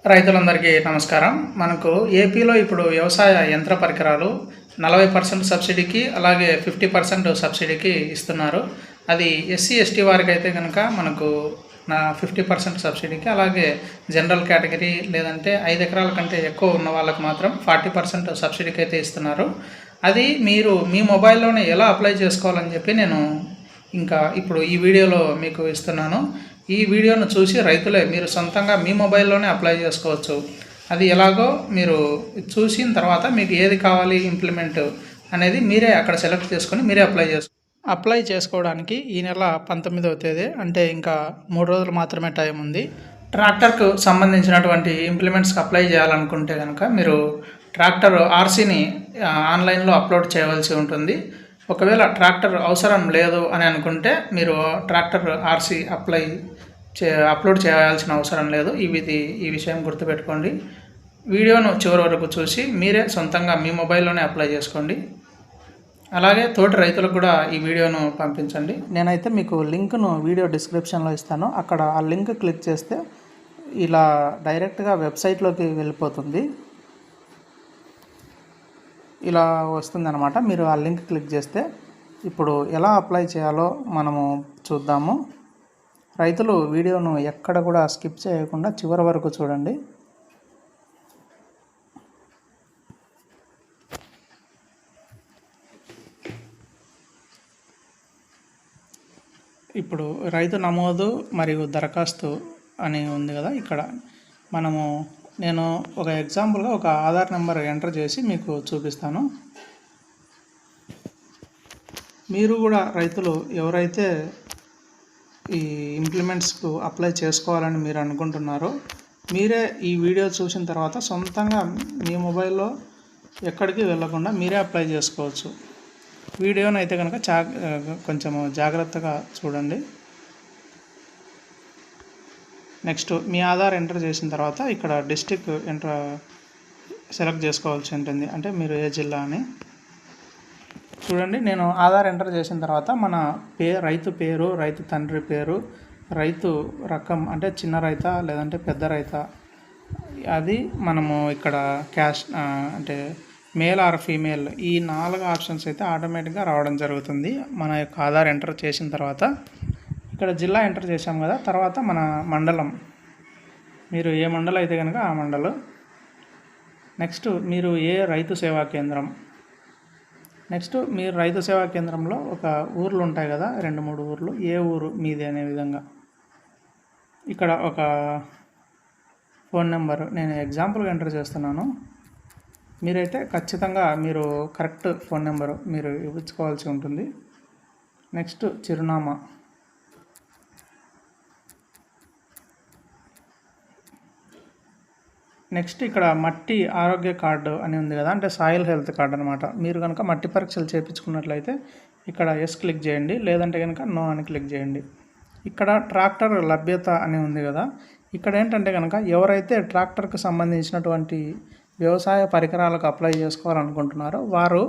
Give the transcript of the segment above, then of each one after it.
రైతులందరికీ నమస్కారం. మనకు ఏపీలో ఇప్పుడు వ్యవసాయ యంత్ర పరికరాలు 40% సబ్సిడీకి, అలాగే 50% సబ్సిడీకి ఇస్తున్నారు. అది ఎస్సీ, ఎస్టీ వారికైతే కనుక మనకు 50% సబ్సిడీకి, అలాగే జనరల్ కేటగిరీ లేదంటే 5 ఎకరాల కంటే ఎక్కువ ఉన్న వాళ్ళకి మాత్రం 40% సబ్సిడీకి అయితే ఇస్తున్నారు. అది మీరు మీ మొబైల్లోనే ఎలా అప్లై చేసుకోవాలని చెప్పి నేను ఇప్పుడు ఈ వీడియోలో మీకు ఇస్తున్నాను. ఈ వీడియోను చూసి రైతులే మీరు సొంతంగా మీ మొబైల్లోనే అప్లై చేసుకోవచ్చు. అది ఎలాగో మీరు చూసిన తర్వాత మీకు ఏది కావాలి ఇంప్లిమెంట్ అనేది మీరే అక్కడ సెలెక్ట్ చేసుకొని మీరే అప్లై చేసుకోవడానికి ఈ నెల 19వ తేదీ, అంటే ఇంకా 3 రోజులు మాత్రమే టైం ఉంది. ట్రాక్టర్కు సంబంధించినటువంటి ఇంప్లిమెంట్స్కి అప్లై చేయాలనుకుంటే కనుక మీరు ట్రాక్టర్ ఆర్సీని ఆన్లైన్లో అప్లోడ్ చేయవలసి ఉంటుంది. ఒకవేళ ట్రాక్టర్ అవసరం లేదు అని అనుకుంటే మీరు ట్రాక్టర్ ఆర్సీ అప్లోడ్ చేయాల్సిన అవసరం లేదు. ఈ విషయం గుర్తుపెట్టుకోండి. వీడియోను చివరి వరకు చూసి మీరే సొంతంగా మీ మొబైల్లోనే అప్లై చేసుకోండి. అలాగే తోటి రైతులకు కూడా ఈ వీడియోను పంపించండి. నేనైతే మీకు లింక్ను వీడియో డిస్క్రిప్షన్లో ఇస్తాను. అక్కడ ఆ లింక్ క్లిక్ చేస్తే ఇలా డైరెక్ట్గా వెబ్సైట్లోకి వెళ్ళిపోతుంది. ఇలా వస్తుందన్నమాట. మీరు ఆ లింక్ క్లిక్ చేస్తే ఇప్పుడు ఎలా అప్లై చేయాలో మనము చూద్దాము. రైతులు వీడియోను ఎక్కడ కూడా స్కిప్ చేయకుండా చివరి వరకు చూడండి. ఇప్పుడు రైతు నమోదు మరియు దరఖాస్తు అని ఉంది కదా, ఇక్కడ నేను ఒక ఎగ్జాంపుల్గా ఒక ఆధార్ నెంబర్ ఎంటర్ చేసి మీకు చూపిస్తాను. మీరు కూడా రైతులు ఎవరైతే ఈ ఇంప్లిమెంట్స్కు అప్లై చేసుకోవాలని మీరు అనుకుంటున్నారో మీరే ఈ వీడియో చూసిన తర్వాత సొంతంగా మీ మొబైల్లో ఎక్కడికి వెళ్ళకుండా మీరే అప్లై చేసుకోవచ్చు. వీడియోని అయితే కనుక కొంచెం జాగ్రత్తగా చూడండి. నెక్స్ట్ మీ ఆధార్ ఎంటర్ చేసిన తర్వాత ఇక్కడ డిస్టిక్ సెలెక్ట్ చేసుకోవాల్సి ఉంటుంది, అంటే మీరు ఏ జిల్లా అని. చూడండి, నేను ఆధార్ ఎంటర్ చేసిన తర్వాత మన రైతు పేరు, రైతు తండ్రి పేరు, రైతు రకం అంటే చిన్న రైత లేదంటే పెద్ద రైత, అది మనము ఇక్కడ క్యాష్ అంటే మేల్ ఆర్ ఫీమేల్, ఈ 4 ఆప్షన్స్ అయితే ఆటోమేటిక్గా రావడం జరుగుతుంది మన యొక్క ఆధార్ ఎంటర్ చేసిన తర్వాత. ఇక్కడ జిల్లా ఎంటర్ చేసాం కదా, తర్వాత మన మండలం, మీరు ఏ మండలం అయితే కనుక ఆ మండలం. నెక్స్ట్ మీరు ఏ రైతు సేవా కేంద్రం. నెక్స్ట్ మీరు రైతు సేవా కేంద్రంలో ఒక ఊర్లు ఉంటాయి కదా, 2-3 ఊర్లు, ఏ ఊరు మీది అనే విధంగా. ఇక్కడ ఒక ఫోన్ నెంబరు నేను ఎగ్జాంపుల్గా ఎంటర్ చేస్తున్నాను. మీరైతే ఖచ్చితంగా మీరు కరెక్ట్ ఫోన్ నెంబరు మీరు ఇవ్వుకోవాల్సి ఉంటుంది. నెక్స్ట్ చిరునామా. నెక్స్ట్ ఇక్కడ మట్టి ఆరోగ్య కార్డు అని ఉంది కదా, అంటే సాయిల్ హెల్త్ కార్డు అనమాట. మీరు కనుక మట్టి పరీక్షలు చేయించుకున్నట్లయితే ఇక్కడ ఎస్ క్లిక్ చేయండి, లేదంటే కనుక నో అని క్లిక్ చేయండి. ఇక్కడ ట్రాక్టర్ లభ్యత అని ఉంది కదా, ఇక్కడ ఏంటంటే కనుక ఎవరైతే ట్రాక్టర్కి సంబంధించినటువంటి వ్యవసాయ పరికరాలకు అప్లై చేసుకోవాలనుకుంటున్నారో వారు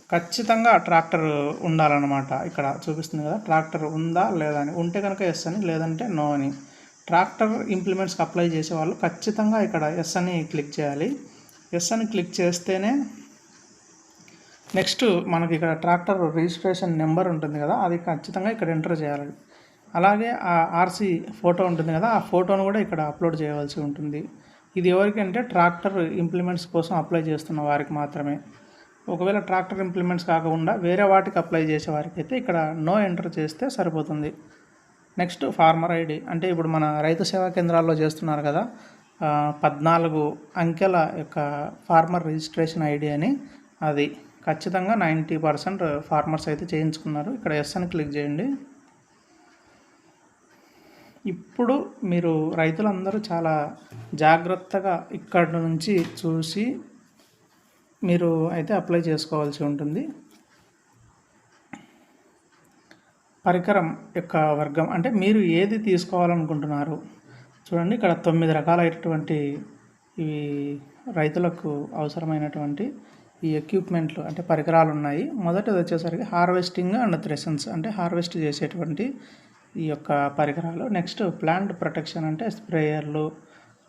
ఖచ్చితంగా ట్రాక్టర్ ఉండాలన్నమాట. ఇక్కడ చూపిస్తుంది కదా, ట్రాక్టర్ ఉందా లేదా అని. ఉంటే కనుక ఎస్ అని, లేదంటే నో అని. ట్రాక్టర్ ఇంప్లిమెంట్స్కి అప్లై చేసే వాళ్ళు ఖచ్చితంగా ఇక్కడ ఎస్ అని క్లిక్ చేయాలి. ఎస్ అని క్లిక్ చేస్తేనే నెక్స్ట్ మనకి ఇక్కడ ట్రాక్టర్ రిజిస్ట్రేషన్ నెంబర్ ఉంటుంది కదా, అది ఖచ్చితంగా ఇక్కడ ఎంటర్ చేయాలి. అలాగే ఆ ఆర్సీ ఫోటో ఉంటుంది కదా, ఆ ఫోటోను కూడా ఇక్కడ అప్లోడ్ చేయవలసి ఉంటుంది. ఇది ఎవరికంటే ట్రాక్టర్ ఇంప్లిమెంట్స్ కోసం అప్లై చేస్తున్న వారికి మాత్రమే. ఒకవేళ ట్రాక్టర్ ఇంప్లిమెంట్స్ కాకుండా వేరే వాటికి అప్లై చేసే వారికి అయితే ఇక్కడ నో ఎంటర్ చేస్తే సరిపోతుంది. నెక్స్ట్ ఫార్మర్ ఐడి, అంటే ఇప్పుడు మన రైతు సేవా కేంద్రాల్లో చేస్తున్నారు కదా, 14 అంకెల యొక్క ఫార్మర్ రిజిస్ట్రేషన్ ఐడి అని, అది ఖచ్చితంగా 90% ఫార్మర్స్ అయితే చేయించుకున్నారు. ఇక్కడ ఎస్ అని క్లిక్ చేయండి. ఇప్పుడు మీరు రైతులందరూ చాలా జాగ్రత్తగా ఇక్కడ నుంచి చూసి మీరు అయితే అప్లై చేసుకోవాల్సి ఉంటుంది. పరికరం యొక్క వర్గం, అంటే మీరు ఏది తీసుకోవాలనుకుంటున్నారు. చూడండి, ఇక్కడ 9 రకాలైనటువంటి ఇవి రైతులకు అవసరమైనటువంటి ఈ ఎక్విప్మెంట్లు అంటే పరికరాలు ఉన్నాయి. మొదటిది వచ్చేసరికి హార్వెస్టింగ్ అండ్ థ్రెషన్స్, అంటే హార్వెస్ట్ చేసేటువంటి ఈ యొక్క పరికరాలు. నెక్స్ట్ ప్లాంట్ ప్రొటెక్షన్, అంటే స్ప్రేయర్లు,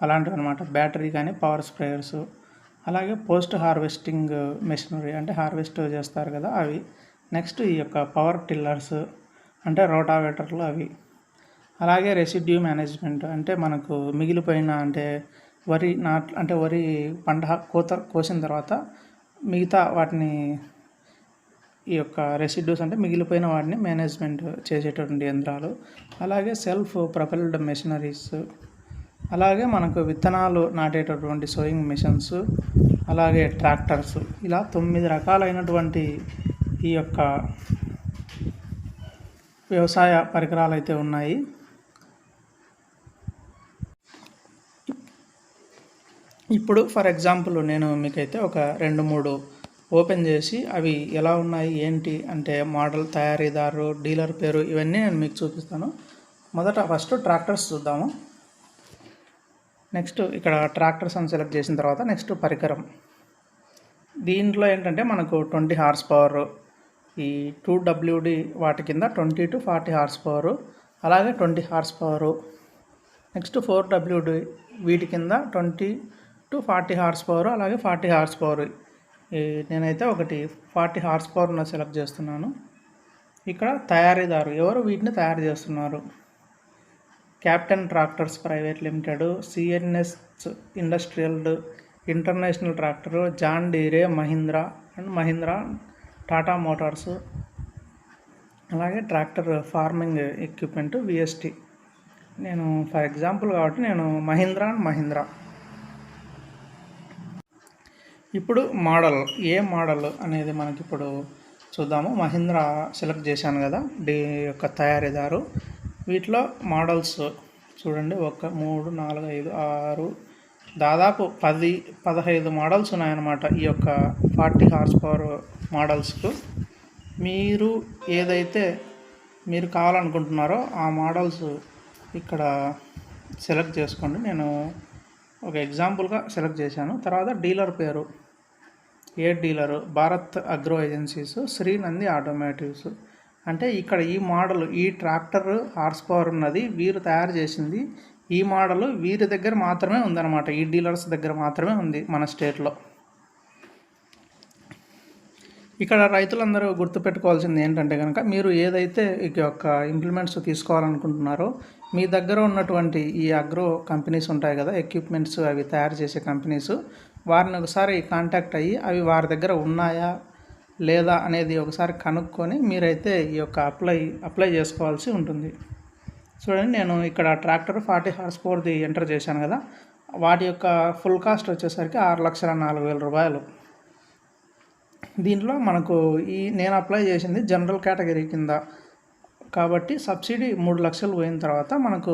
అలాంటివి అనమాట. బ్యాటరీ కానీ పవర్ స్ప్రేయర్స్, అలాగే పోస్ట్ హార్వెస్టింగ్ మెషినరీ అంటే హార్వెస్ట్ చేస్తారు కదా అవి. నెక్స్ట్ ఈ యొక్క పవర్ టిల్లర్స్ అంటే రోటావేటర్లు అవి. అలాగే రెసిడ్యూ మేనేజ్మెంట్ అంటే మనకు మిగిలిపోయిన అంటే వరి పంట కోసిన తర్వాత మిగతా వాటిని ఈ యొక్క రెసిడ్యూస్ అంటే మిగిలిపోయిన వాటిని మేనేజ్మెంట్ చేసేటటువంటి యంత్రాలు. అలాగే సెల్ఫ్ ప్రొపెల్డ్ మెషినరీస్, అలాగే మనకు విత్తనాలు నాటేటటువంటి సోయింగ్ మిషన్స్, అలాగే ట్రాక్టర్స్. ఇలా 9 రకాలైనటువంటి ఈ యొక్క వ్యవసాయ పరికరాలు అయితే ఉన్నాయి. ఇప్పుడు ఫర్ ఎగ్జాంపుల్ నేను మీకైతే ఒక 2-3 ఓపెన్ చేసి అవి ఎలా ఉన్నాయి ఏంటి అంటే మోడల్, తయారీదారు, డీలర్ పేరు ఇవన్నీ నేను మీకు చూపిస్తాను. ఫస్ట్ ట్రాక్టర్స్ చూద్దాము. నెక్స్ట్ ఇక్కడ ట్రాక్టర్స్ అని సెలెక్ట్ చేసిన తర్వాత నెక్స్ట్ పరికరం. దీంట్లో ఏంటంటే మనకు 20 హార్స్ పవర్, ఈ 2WD వాటి కింద 20 to 40 హార్స్ పవరు, అలాగే 20 హార్స్ పవరు. నెక్స్ట్ 4WD వీటి కింద 20 to 40 హార్స్ పవర్, అలాగే 40 హార్స్ పవర్. నేనైతే ఒకటి 40 హార్స్ పవర్ను సెలెక్ట్ చేస్తున్నాను. ఇక్కడ తయారీదారు ఎవరు వీటిని తయారు చేస్తున్నారు, captain tractors private limited, CNS industrial international tractor, John Deere, Mahindra, Tata motors, అలాగే ట్రాక్టర్ ఫార్మింగ్ ఎక్విప్మెంట్ విఎస్టీ. నేను ఫర్ ఎగ్జాంపుల్ కాబట్టి నేను మహీంద్రా. ఇప్పుడు మోడల్, ఏ మోడల్ అనేది మనకి ఇప్పుడు చూద్దాము. మహీంద్రా సెలెక్ట్ చేశాను కదా యొక్క తయారీదారు. వీటిలో మోడల్స్ చూడండి, 1 3 4 5 6 దాదాపు 10-15 మోడల్స్ ఉన్నాయన్నమాట ఈ యొక్క 40 హార్స్ పవర్ మోడల్స్కు. మీరు ఏదైతే మీరు కావాలనుకుంటున్నారో ఆ మోడల్స్ ఇక్కడ సెలెక్ట్ చేసుకోండి. నేను ఒక ఎగ్జాంపుల్గా సెలెక్ట్ చేశాను. తర్వాత డీలర్ పేరు, ఏ డీలరు, భారత్ అగ్రో ఏజెన్సీస్, శ్రీనంది ఆటోమేటివ్స్. అంటే ఇక్కడ ఈ మోడల్, ఈ ట్రాక్టర్ హార్స్ పవర్ ఉన్నది వీరు తయారు చేసింది. ఈ మోడల్ వీరి దగ్గర మాత్రమే ఉందన్నమాట, ఈ డీలర్స్ దగ్గర మాత్రమే ఉంది మన స్టేట్లో. ఇక్కడ రైతులందరూ గుర్తుపెట్టుకోవాల్సింది ఏంటంటే కనుక, మీరు ఏదైతే ఈ యొక్క ఇంప్లిమెంట్స్ తీసుకోవాలనుకుంటున్నారో మీ దగ్గర ఉన్నటువంటి ఈ అగ్రో కంపెనీస్ ఉంటాయి కదా, ఎక్విప్మెంట్స్ అవి తయారు చేసే కంపెనీస్, వారిని ఒకసారి కాంటాక్ట్ అయ్యి అవి వారి దగ్గర ఉన్నాయా లేదా అనేది ఒకసారి కనుక్కొని మీరైతే ఈ యొక్క అప్లై చేసుకోవాల్సి ఉంటుంది. చూడండి, నేను ఇక్కడ ట్రాక్టర్ 40 హార్స్ పవర్ది ఎంటర్ చేశాను కదా, వాటి యొక్క ఫుల్ కాస్ట్ వచ్చేసరికి 6,04,000 రూపాయలు. దీంట్లో మనకు నేను అప్లై చేసింది జనరల్ కేటగిరీ కింద కాబట్టి సబ్సిడీ 3 లక్షలు పోయిన తర్వాత మనకు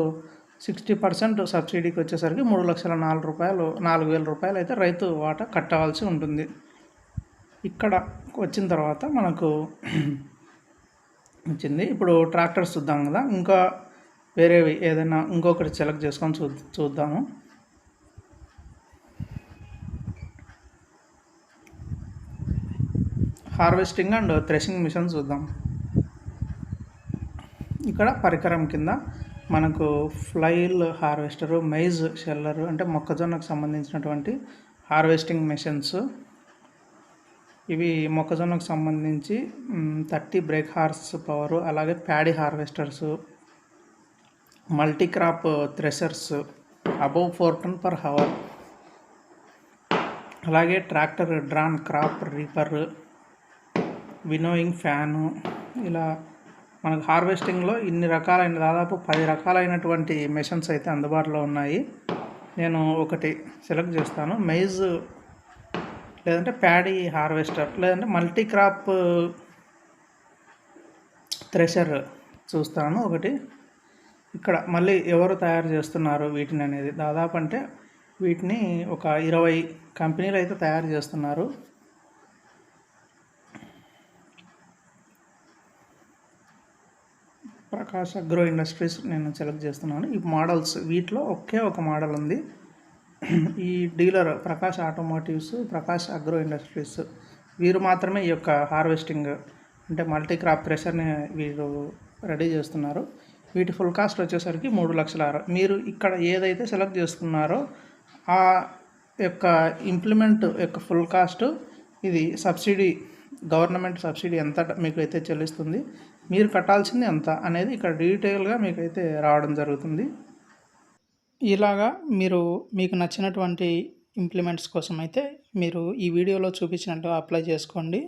60% సబ్సిడీకి వచ్చేసరికి 3,04,000 రూపాయలు అయితే రైతు వాటా కట్టవలసి ఉంటుంది. ఇక్కడ వచ్చిన తర్వాత మనకు వచ్చింది. ఇప్పుడు ట్రాక్టర్స్ చూద్దాం కదా, ఇంకా వేరేవి ఏదైనా ఇంకొకటి సెలెక్ట్ చేసుకొని చూద్దాము. హార్వెస్టింగ్ అండ్ థ్రెషింగ్ మిషన్ చూద్దాం. ఇక్కడ పరికరం కింద మనకు ఫ్లైల్ హార్వెస్టరు, మైజ్ షెల్లరు అంటే మొక్కజొన్నకు సంబంధించినటువంటి హార్వెస్టింగ్ మెషిన్స్. ఇవి మొక్కజొన్నకు సంబంధించి 30 బ్రేక్ హార్స్ పవరు, అలాగే paddy harvesters, multicrop threshers above 4 ton per hour, అలాగే tractor drawn crop reaper, winnowing fan. ఇలా మనకు హార్వెస్టింగ్లో ఇన్ని రకాలైన దాదాపు 10 రకాలైనటువంటి మెషిన్స్ అయితే అందుబాటులో ఉన్నాయి. నేను ఒకటి సెలెక్ట్ చేస్తాను, మైజ్ లేదంటే ప్యాడీ హార్వెస్టర్, లేదంటే మల్టీక్రాప్ థ్రెషర్ చూస్తాను ఒకటి. ఇక్కడ మళ్ళీ ఎవరు తయారు చేస్తున్నారు వీటిని అనేది దాదాపు అంటే వీటిని ఒక 20 కంపెనీలు అయితే తయారు చేస్తున్నారు. ప్రకాష్ అగ్రో ఇండస్ట్రీస్ నేను సెలెక్ట్ చేస్తున్నాను. ఈ మోడల్స్ వీటిలో ఒకే ఒక మోడల్ ఉంది. ఈ dealer Prakash automotives, Prakash agro industries వీరు మాత్రమే ఈ యొక్క హార్వెస్టింగ్ అంటే మల్టీక్రాప్ థ్రెషర్ని వీరు రెడీ చేస్తున్నారు. వీటి ఫుల్ కాస్ట్ వచ్చేసరికి 3,06,000. మీరు ఇక్కడ ఏదైతే సెలెక్ట్ చేసుకున్నారో ఆ యొక్క ఇంప్లిమెంట్ యొక్క ఫుల్ కాస్ట్, ఇది సబ్సిడీ, గవర్నమెంట్ సబ్సిడీ ఎంత మీకు అయితే చెల్లిస్తుంది, మీరు కట్టాల్సింది ఎంత అనేది ఇక్కడ డీటెయిల్గా మీకైతే రావడం జరుగుతుంది. ఇలాగా మీకు నచ్చినటువంటి ఇంప్లిమెంట్స్ కోసం అయితే మీరు ఈ వీడియోలో చూపించినట్టు అప్లై చేసుకోండి.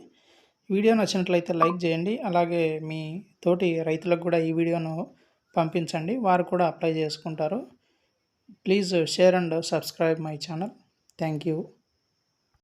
వీడియో నచ్చినట్లయితే లైక్ చేయండి. అలాగే మీ తోటి రైతులకు కూడా ఈ వీడియోను పంపించండి, వారు కూడా అప్లై చేసుకుంటారు. Please share and subscribe my channel. Thank you.